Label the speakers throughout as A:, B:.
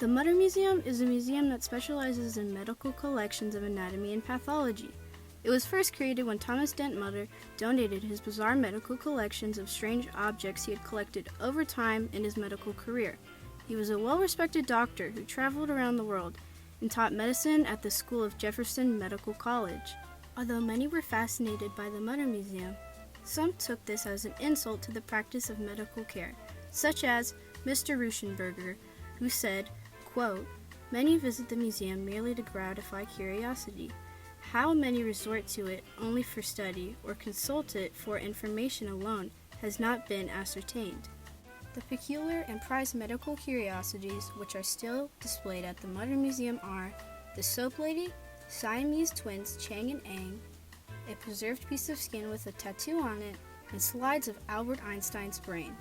A: The Mütter Museum is a museum that specializes in medical collections of anatomy and pathology. It was first created when Thomas Dent Mütter donated his bizarre medical collections of strange objects he had collected over time in his medical career. He was a well-respected doctor who traveled around the world and taught medicine at the School of Jefferson Medical College. Although many were fascinated by the Mütter Museum, some took this as an insult to the practice of medical care, such as Mr. Ruschenberger, who said, quote, "Many visit the museum merely to gratify curiosity. How many resort to it only for study or consult it for information alone has not been ascertained." The peculiar and prized medical curiosities which are still displayed at the Mütter Museum are the soap lady, Siamese twins Chang and Ang, a preserved piece of skin with a tattoo on it, and slides of Albert Einstein's brain.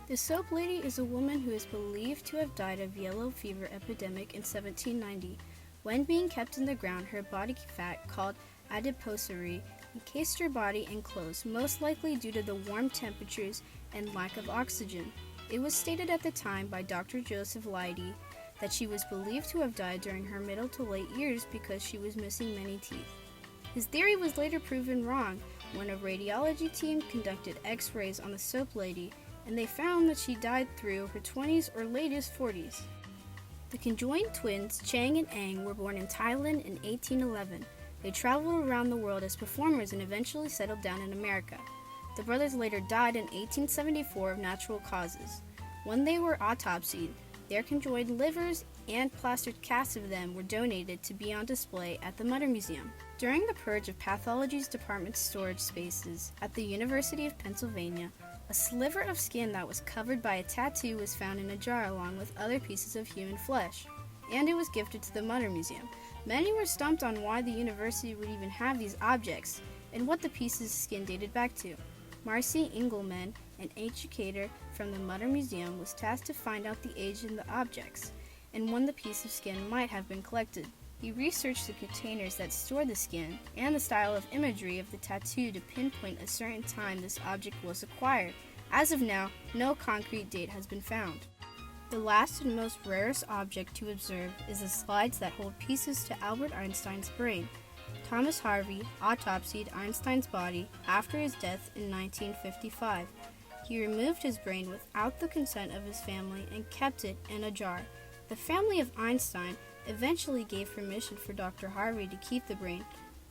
A: The soap lady is a woman who is believed to have died of yellow fever epidemic in 1790. When being kept in the ground, her body fat, called adiposae, encased her body and clothes, most likely due to the warm temperatures and lack of oxygen. It was stated at the time by Dr. Joseph Leidy that she was believed to have died during her middle to late years because she was missing many teeth. His theory was later proven wrong when a radiology team conducted x-rays on the soap lady, and they found that she died through her 20s or latest 40s. The conjoined twins, Chang and Ang, were born in Thailand in 1811. They traveled around the world as performers and eventually settled down in America. The brothers later died in 1874 of natural causes. When they were autopsied, their conjoined livers and plastered casts of them were donated to be on display at the Mütter Museum. During the purge of pathology's department storage spaces at the University of Pennsylvania, a sliver of skin that was covered by a tattoo was found in a jar along with other pieces of human flesh, and it was gifted to the Mütter Museum. Many were stumped on why the university would even have these objects and what the pieces of skin dated back to. Marcy Engelman, an educator from the Mütter Museum, was tasked to find out the age in the objects and when the piece of skin might have been collected. He researched the containers that stored the skin and the style of imagery of the tattoo to pinpoint a certain time this object was acquired. As of now, no concrete date has been found. The last and most rarest object to observe is the slides that hold pieces to Albert Einstein's brain. Thomas Harvey autopsied Einstein's body after his death in 1955. He removed his brain without the consent of his family and kept it in a jar. The family of Einstein eventually gave permission for Dr. Harvey to keep the brain,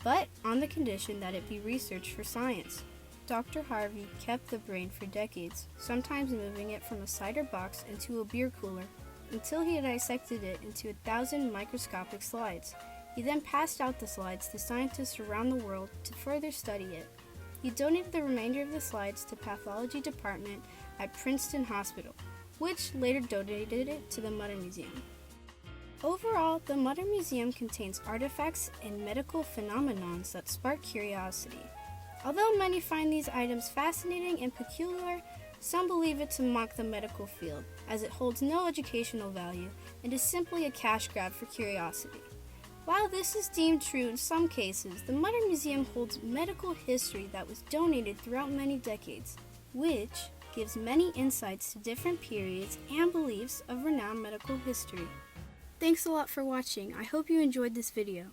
A: but on the condition that it be researched for science. Dr. Harvey kept the brain for decades, sometimes moving it from a cider box into a beer cooler, until he had dissected it into 1,000 microscopic slides. He then passed out the slides to scientists around the world to further study it. He donated the remainder of the slides to pathology department at Princeton Hospital, which later donated it to the Mütter Museum. Overall, the Mütter Museum contains artifacts and medical phenomena that spark curiosity. Although many find these items fascinating and peculiar, some believe it to mock the medical field, as it holds no educational value and is simply a cash grab for curiosity. While this is deemed true in some cases, the Mütter Museum holds medical history that was donated throughout many decades, which gives many insights to different periods and beliefs of renowned medical history. Thanks a lot for watching. I hope you enjoyed this video.